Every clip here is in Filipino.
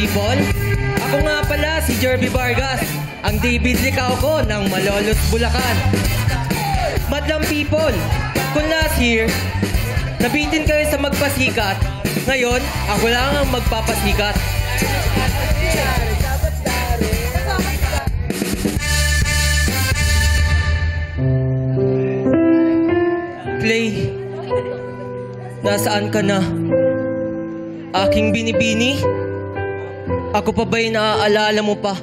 people? Ako nga pala si Jerby Vargas, ang David Licao ko ng Malolos, Bulacan. Madlang people, kung last year, nabitin kayo sa magpasikat, ngayon, ako lang ang magpapasikat. Clay, nasaan ka na? Aking binibini? Ako pa ba'y naaalala mo pa?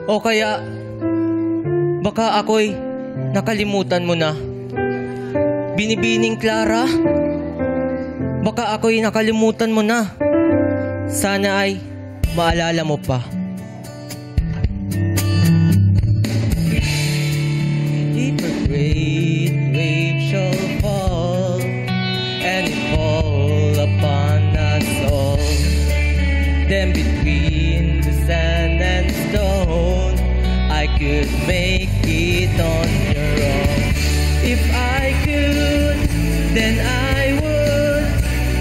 O kaya, baka ako'y nakalimutan mo na? Binibining Clara? Baka ako'y nakalimutan mo na? Sana ay maalala mo pa. If a great wave shall fall and fall upon us all, then between the sand and stone, I could make it on your own. If I could, then I would.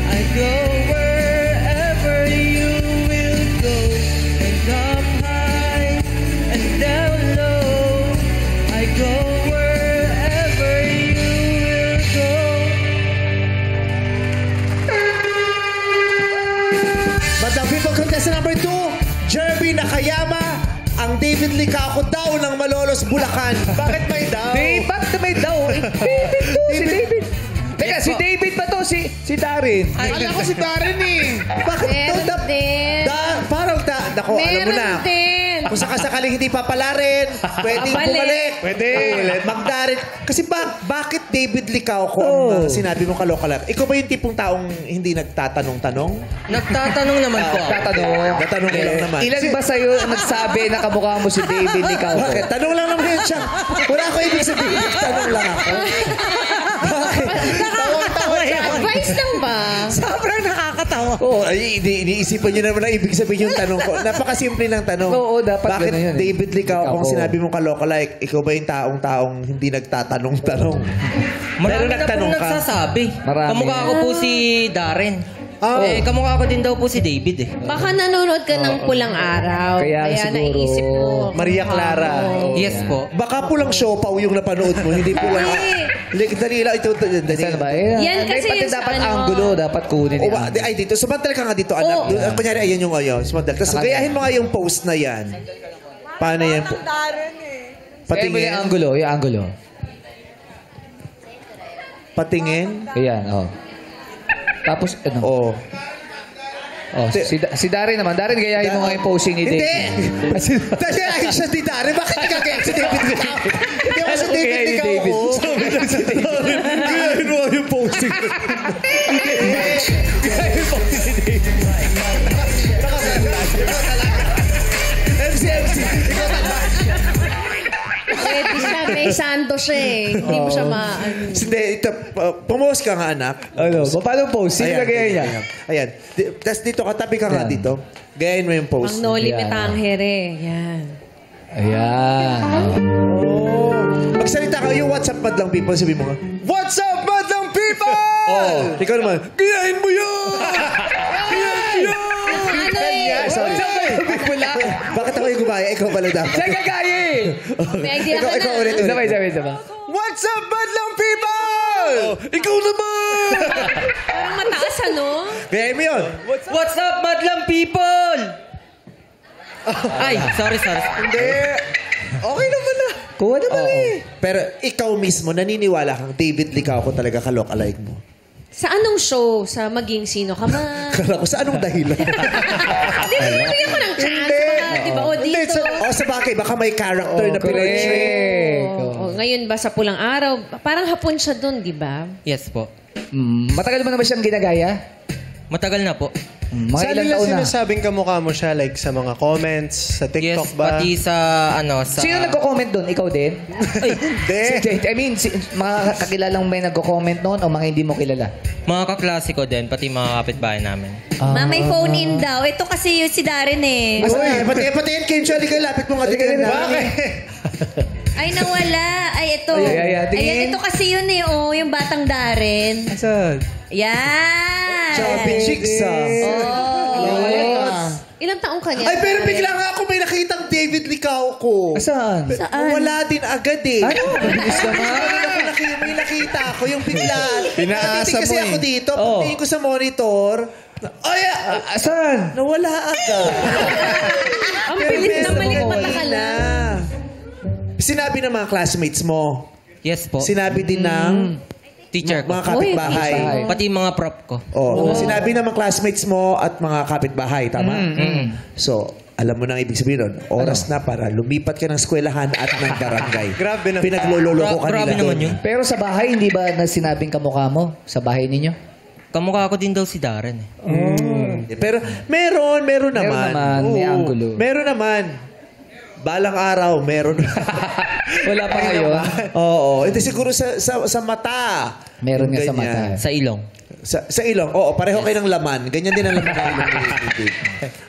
I'd go wherever you will go, and up high and down low. I go wherever you will go. Madlang people, contestant number 2, Jerby Nakayama, ang David Licao daw ng Malolos, Bulacan. Bakit may daw? Bakit may daw? David to, si David. Teka, si David pa to, si Darren. Akala ko si Darren eh. Bakit Meron to? din. Parang Nako, alam mo na. Meron din. Kung sakasakaling hindi papalarin, pwedeng bumalik. Pwede. Magdarin. Kasi bakit David Licao ko ang sinabi mo kalokalak? Ikaw ba yung tipong taong hindi nagtatanong-tanong? Nagtatanong naman po. Natanong ko lang naman. Ilan ba sa'yo nagsabi na kamukha mo si David Licao? Bakit? Tanong lang naman yun siya. Wala ko ibig sabihin. Tanong lang ako. Bakit? Advice lang ba? Sobrang nakakatawa. Oo, iniisipan niyo naman ang ibig sabihin yung tanong ko. Napakasimple ng tanong. Oo, dapat bakit gano'n yun, eh. David Licao, kung sinabi mong kaloka-like, ikaw ba yung taong hindi nagtatanong-tanong? Marami na pong nagsasabi. Marami. Kamukha ko po si Darren. Kamukha ko din daw po si David eh. Baka nanonood ka ng Pulang Araw. Kaya siguro, naisip mo. Maria Clara. Yes po. Baka pulang siopaw yung napanood mo, hindi pulang... Dali lang, ito. Saan ba? Yan kasi pati yung sa dapat ano. angulo, dapat kunin. Ay, dito. Sumantal ka nga dito, anak. Kunyari, ayan yung ayo. Sumantal. Tapos gayahin mo nga yung post na yan. Paano yan po? Patingin. Yung angulo, yung angulo. Patingin. Ayan, Tapos, ano? Oo. Si Darren naman. Darren, gayahin mo nga yung posing ni David. Hindi! Dahil ay siya si Darren. Bakit nagkakaya si David Licao? Hindi ako si David Licao. Gayahin mo yung posing. Gayahin mo si David. MC. Ikaw talaga. Pwede siya. May sando siya eh. Hindi mo siya Hindi, ito. Pumos ka nga, anak. Ano? Paano pose? Sino na gayahin niya? Ayan. Tapos dito, katabi ka nga dito. Gayahin mo yung post. Ang Noli Metangere. Yan. Ayan. Magsalita ka, yung WhatsApp madlang people, sabi mo nga, What's up, madlang people? Ikaw naman, gayahin mo yun! Gayahin mo yun! Ano eh? Sorry. Bakit ako yung gumaya? Ikaw pala dapat. Siya gagayi! May idea ka Ikaw na. ulit. Sabay. What's up, madlang people? Ikaw naman! Parang mataas ano? Gayahin mo yun. What's up, madlang people? Ay, sorry. Hindi. Okay naman na. Kuha naman Pero ikaw mismo, naniniwala kang David Licao ko talaga kalok-alike mo. Sa anong show? Sa Maging Sino Ka Man? Kala ko, sa anong dahilan? Hindi, bibigyan ko ng chance. Baka, di ba? O dito. Sa bagay, baka may character na pinag-train. Ngayon ba sa Pulang Araw? Parang hapon siya doon, di ba? Yes po. Matagal mo na ba siyang ginagaya? Matagal na po. Mga Saan ilang nila taon na? sinasabing kamukha mo siya? Like sa mga comments, sa TikTok Yes, ba? pati sa sa... Sino nagko-comment doon? Ikaw din? Hindi. Mga kakilalang may nagko-comment noon o mga hindi mo kilala? Mga kaklase ko din, pati mga kapitbahay namin. Ma, may phone in daw. Ito kasi yung si Darren eh. Uy, pati yan, Kencho. Halika, lapit mo nga. Bakit? Ay, nawala. Ay, ito. Tingin. Ayan, ito kasi yun eh. Oh, yung batang Darren. Saan? Yan. Chubby chicks, ah. Ilang taong ka niya? Ay, pero bigla nga ako may nakitang David Licauco. Saan? Wala din agad eh. Ano? Mabilis naman. May nakita ako yung biglaan. Pinaasa Natitig kasi mo eh. ako dito. Oo. Pagtingin ko sa monitor, ay, Saan? nawala agad. Ang bilis na balik mata ka na. lang. Sinabi ng mga classmates mo. Yes po. Sinabi din ng Teacher ko. mga kapitbahay. Uy, Pati yung mga prop ko. Oh, sinabi ng mga classmates mo at mga kapitbahay, tama? So, alam mo nang ibig sabihin nun, oras na para lumipat ka ng eskwelahan at ng barangay. Grabe na. Pinaglololoko ka Grabe nila naman doon. yun. Pero sa bahay, hindi ba na sinabing kamukha mo? Sa bahay ninyo? Kamukha ko din daw si Darren eh. Pero meron naman. naman, may Oo. anggulo. Meron naman. Balang araw, meron. Wala pa ngayon. Oo. Ito siguro sa mata. Meron nga sa Ganyan. mata. Sa ilong. Sa ilong. Oo, pareho kayo ng laman. Ganyan din ang laman ng ilong ni David.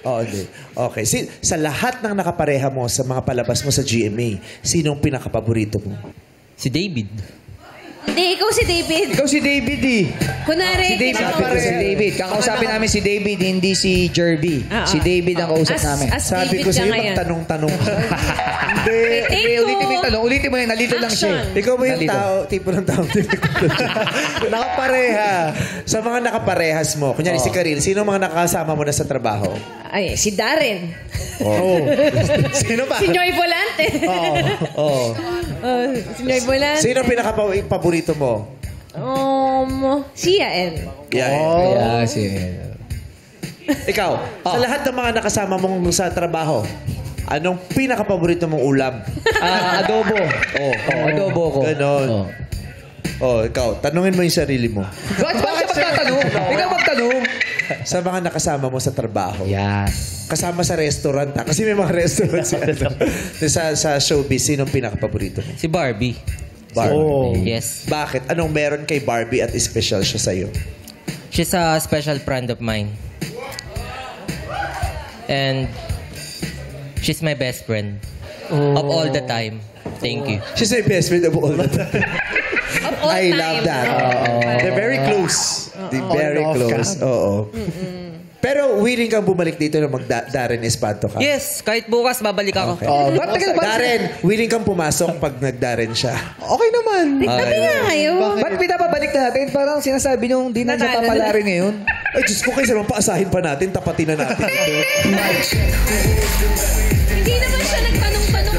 Oo, di. Okay. Sa lahat ng nakapareha mo sa mga palabas mo sa GMA, sinong pinakapaborito mo? Si David. Hindi, ikaw si David. Ikaw si David eh. Kunwari, Si David. tinanong- Si David. Kakausapin namin si David, hindi si Jerby. Si David ang kausap namin. As Sabi David ko ka sa'yo, ngayon. magtanong-tanong ka. Hindi. Take Ulitin mo yung two. tanong. Ulitin mo yung nalito lang siya. Action. Ikaw ba yung Nalito. tao, tipo ng tao nakapareha. Sa mga nakaparehas mo, kunyari si Karil, sino mga nakakasama mo na sa trabaho? Ay, si Darren. Oh. Sino ba? Si Noy Volante. Oh. Si Noy Volante. Sino pinaka-paborito mo? Si Yael. Yeah. Kaya si... Ikaw, sa lahat ng mga nakasama mong sa trabaho, anong pinaka-paborito mong ulam? Adobo. Adobo ko. Ganon. Oh, ikaw, tanungin mo yung sarili mo. Bakit siya magtatanong? Ikaw magtanong. Sa mga nakasama mo sa trabaho. Yan. Kasama sa restaurant. Kasi may mga restaurant sa showbiz, sinong pinaka-paborito mo? Si Barbie. Barbie. Yes. Bakit? Anong meron kay Barbie at special siya sa'yo? She's a special friend of mine. And she's my best friend. Of all the time. Thank you. She's my best friend of all the time. Of all I time. love that. They're very close. They're very On and off close. Oo. Pero willing kang bumalik dito na mag-Darren Espanto ka? Yes, kahit bukas babalik ako. Okay. Ba't tagal ba? Darren, willing kang pumasok pag nag-Darren siya? Okay naman. Tabi nga kayo. Ba't pinapabalik natin? Parang sinasabi niyong di na siya papalarin ngayon. Ay, Diyos ko, kaysa naman paasahin pa natin, tapatin na natin ito. Hindi naman siya nagtanong-tanong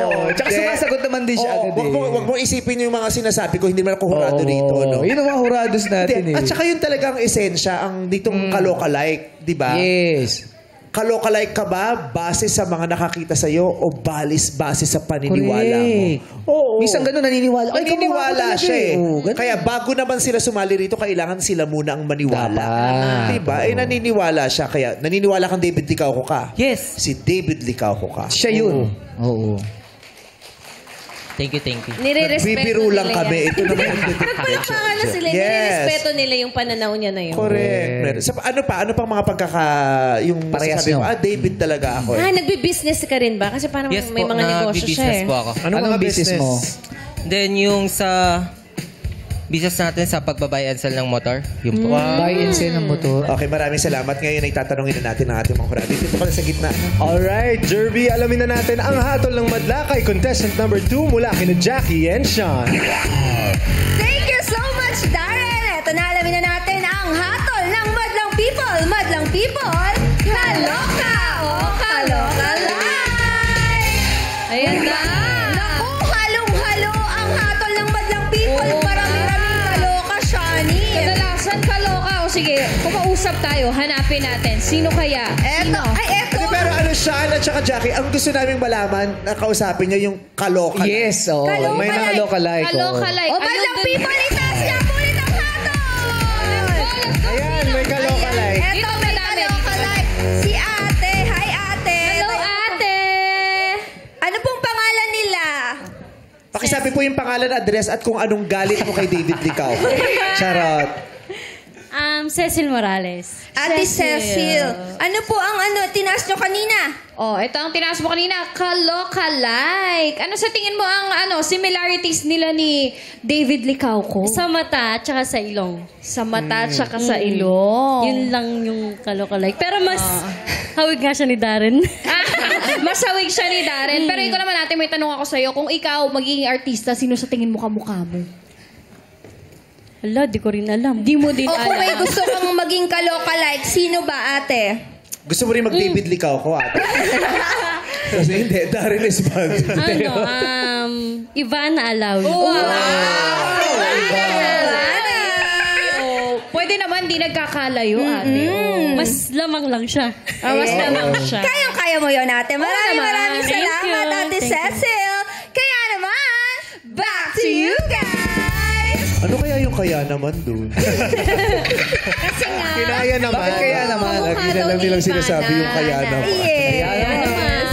Oo. Tsaka Hindi. sumasagot naman din siya agad eh. Wag mo isipin yung mga sinasabi ko, hindi man ako hurado rito. No? Yun ang mga hurados natin Hindi. eh. At saka yun talaga ang esensya, ang ditong kaloka-like, di ba? Yes. Kaloka-like ka ba base sa mga nakakita sa'yo o base sa paniniwala Correct. mo? Oo. Minsan ganun naniniwala. Ay, Naniniwala kamukha ko siya eh. talaga Oo, ganun. Kaya bago naman sila sumali rito, kailangan sila muna ang maniwala. Dapat. Diba? Eh, naniniwala siya. Kaya naniniwala kang David Licauco ka. Yes. Si David Licauco ka. Siya yun. Oo. Thank you, thank you. Nire-respeto Bibiro lang nila kami. yan. Ito naman. Nagpalakpakan na sila. Yes. Nire-respeto nila yung pananaw niya na yun. Correct. Ano pang mga yung Parehas masasabi mo, nyo. David talaga ako eh. Nagbe-business ka rin ba? Kasi parang Yes may po, mga negosyo siya nag-business eh. po ako. Anong business mo? Then yung sa business natin sa pagbabay and sell ng motor. Yung po. Buy and sell ng motor. Okay, maraming salamat. Ngayon ay tatanungin na natin ang ating mga kurado. Dito ka na sa gitna. Alright, Jerby, alamin na natin ang hatol ng madla kay contestant number 2 mula kina Jackie and Sean. Thank you so much, Darren! Ito na, alamin na natin ang hatol ng Madlang People. Madlang People, kaloka o kaloka live! Ayan na. Naku, halong-halo ang hatol ng Madlang People. Marami-raming kaloka, Shani. Kadalasan kaloka. O sige, kumausap tayo. Hanapin natin. Sino kaya? Eto, ay eto. Hindi, pero ano Sean at saka Jackie, ang gusto naming malaman, nakausapin nyo yung kaloka. Yes, oo. Kaloka May like. nakaloka-like. Kaloka like. O Madlang People, itaas niya po ulit ang hatol! Ayan, may kaloka like. Eto, Dito may madami. kaloka like. Si ate. Hi, ate. Hello, ate. Ano pong pangalan nila? Pakisabi po yung pangalan, address at kung anong galit mo kay David Licauco. Charot. Cecil Morales. Ate Cecil, ano po ang tinaas nyo kanina? Oh, ito ang tinaas mo kanina, kaloka-like. Ano sa tingin mo ang similarities nila ni David Licauco? Sa mata at saka sa ilong. Sa mata at saka sa ilong. Yun lang yung kaloka-like. Pero mas hawig nga siya ni Darren. Mas hawig siya ni Darren. Pero ikaw naman natin, may tanong ako sa'yo. Kung ikaw magiging artista, sino sa tingin mo kamukha mo? Hala, di ko rin alam. Di mo din O kung may alam. gusto kang maging kaloka-like, sino ba ate? Gusto mo rin mag-David Licauco, ate? Kasi hindi, Darren Esband. Ivana Alawi. Pwede naman, di nagkakalayo, ate. Mas lamang lang siya. Mas naman siya. Kayang-kaya mo yun ate. Maraming Thank salamat you. ate Thank you. Cecil. Kaya naman, back to you guys! Ano kaya yung kaya naman doon? Kasi nga, Kinaya naman. Bakit kaya naman? Lagi na lang nilang sinasabi yung kaya naman. yes.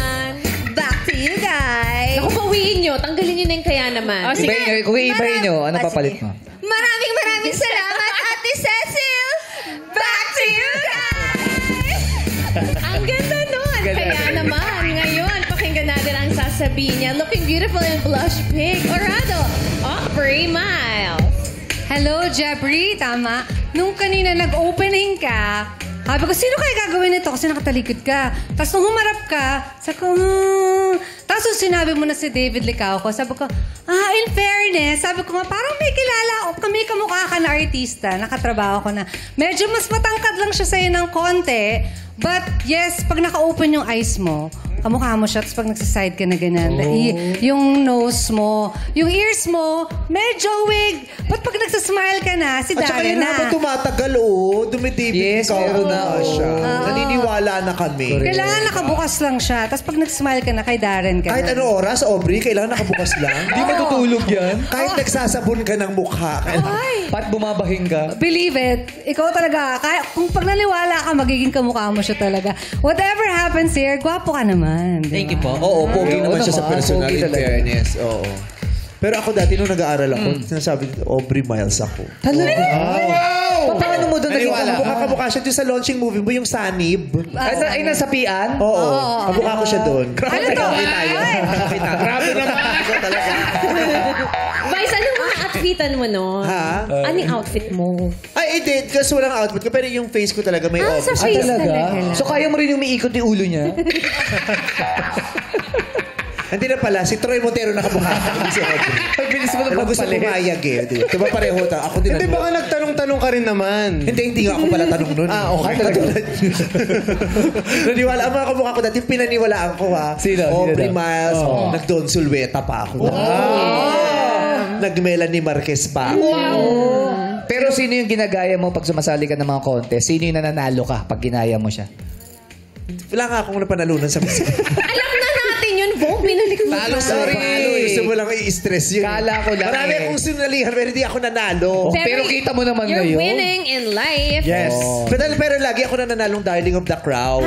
Back to you guys. Naku, pawiin nyo. Tanggalin nyo na yung kaya naman. Ibahin nyo, kung iibahin nyo, ano papalit mo? Maraming salamat ate Cecil. Back to you guys! Ang ganda nun. Kaya naman, ngayon, pakinggan natin ang sasabihin niya. Looking beautiful in blush pink. Orado, Aubrey Miles. Hello, Jeffrey. Tama. Nung kanina nag-opening ka, sabi ko, sino kaya gagawin nito? Kasi nakatalikod ka. Tapos nung humarap ka, sabi ko, Tapos nung sinabi mo na si David Licauco, sabi ko, in fairness, sabi ko nga, parang may kilala ako, kami kamukha ka na artista, nakatrabaho ko na. Medyo mas matangkad lang siya sa'yo ng konti, but yes, pag naka-open yung eyes mo, kamukha mo siya, tapos pag nagsaside ka na ganyan, yung nose mo, yung ears mo, medyo wig. But pag nagsasmile ka na, si At saka Darren yun na. habang tumatagal, dumidibig Yes, Licauco meron na, na siya. Naniniwala na kami. Kailangan nakabukas lang siya. Tapos pag nag-smile ka na, kay Darren ka Kahit na. ano oras, Aubrey, kailangan nakabukas lang. Di matutulog yan. Kahit nagsasabon ka ng mukha. Pat bumabahing ka. Believe it. Ikaw talaga. Kung pag naniwala ka, magiging kamukha mo siya talaga. Whatever happens here, gwapo ka naman. Thank you po. Oo, pogi Oo naman siya sa naman, personal, pogi in talaga. fairness. Oo. Pero ako dati, nung nag-aaral ako, sinasabi ko, Aubrey Miles ako. Talaga? Paano mo doon Naniwala. nakita? Kamukha siya doon sa launching movie mo, yung Sanib. Ay, nasapian? Oo. Kamukha ko siya doon. Ano to? Okay tayo. Okay tayo. Grabe naman. Ako talaga. Vice, anong mga outfitan mo nun? Ha? Anong outfit mo? Ay, hindi. Kasi walang outfit ko. Pero yung face ko talaga may office. Ah, talaga? So kaya mo rin yung umiikot yung ulo niya? Hindi na pala. Si Troy Montero nakamukha. Hindi si Aubrey. Ang bilis mo na Pero gusto pagpalit. pumayag eh. Diba pareho ta? Ako din. Hindi, baka nagtanong-tanong ka rin naman. Hindi nga ako pala tanong nun. Okay. Katulad yun. Naniwala. Ang mga kamukha ko dati, pinaniwalaan ko ha. Sino? Aubrey Sino? Miles. Nag-Don Sulweta pa ako. Nag-Melanie Marquez pa ako. Pero sino yung ginagaya mo pag sumasali ka ng mga contest? Sino yung nananalo ka pag ginaya mo siya? Wala nga akong napanalunan sa musika. Alam na natin yun, Bo. Binalik mo. Sorry. Gusto mo lang i-stress yun. Kala ko lang Marami eh. akong sinalihan pero hindi ako nanalo. Pero kita mo naman you're ngayon. winning in life. Yes. Pero lagi ako nananalong darling of the crowd.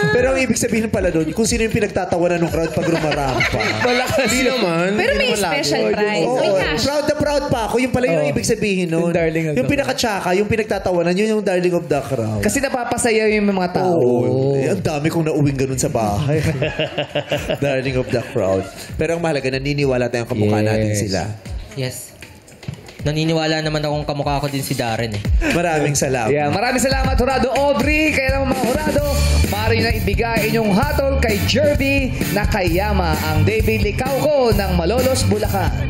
Pero ang ibig sabihin pala doon, kung sino yung pinagtatawanan ng crowd pag rumarampa. Hindi naman. Pero may Hindi naman lagi. special prize. May Oo, cash. proud na proud pa ako. Yung pala yung ibig sabihin nun. Yung darling of the Yung pinaka-tsaka, yung pinagtatawanan, yun yung darling of the crowd. Kasi napapasaya yung mga tao. Eh, ang dami kong nauwing ganun sa bahay. Darling of the crowd. Pero ang mahalaga, naniniwala tayong kamukha natin sila. Yes. Naniniwala naman akong kamukha ko din si Darren eh. Maraming salamat. Yeah, maraming salamat, Hurado Aubrey. Kaya naman mga Hurado, maaari na ibigay inyong hatol kay Jerby Nakayama, ang David Licauco ng Malolos, Bulacan.